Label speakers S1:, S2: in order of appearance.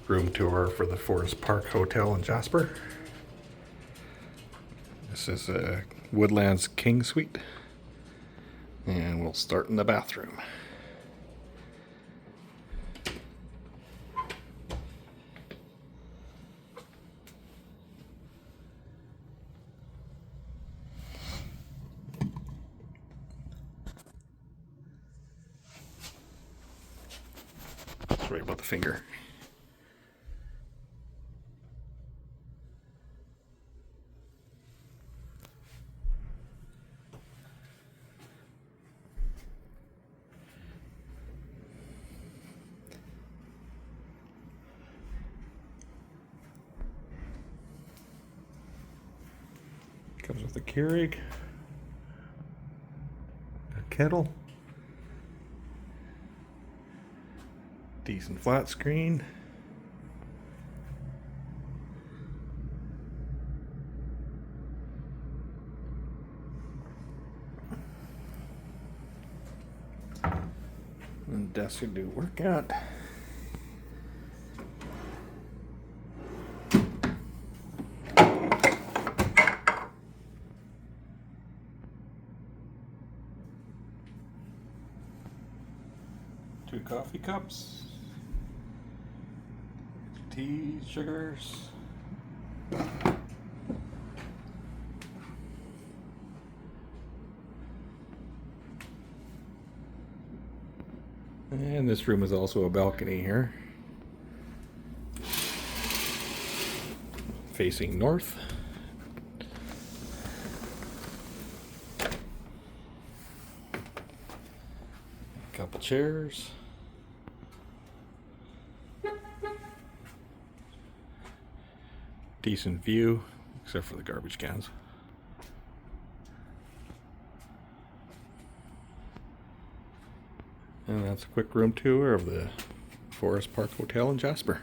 S1: room tour for the Forest Park Hotel in Jasper. This is a Woodlands King Suite, and we'll start in the bathroom. It's right above the finger. Comes with a Keurig, a kettle, decent flat screen, and desk to do work at. Two coffee cups, tea, sugars, and this room is also a balcony here, facing north. Couple chairs. Decent view, except for the garbage cans. And that's a quick room tour of the Forest Park Hotel in Jasper.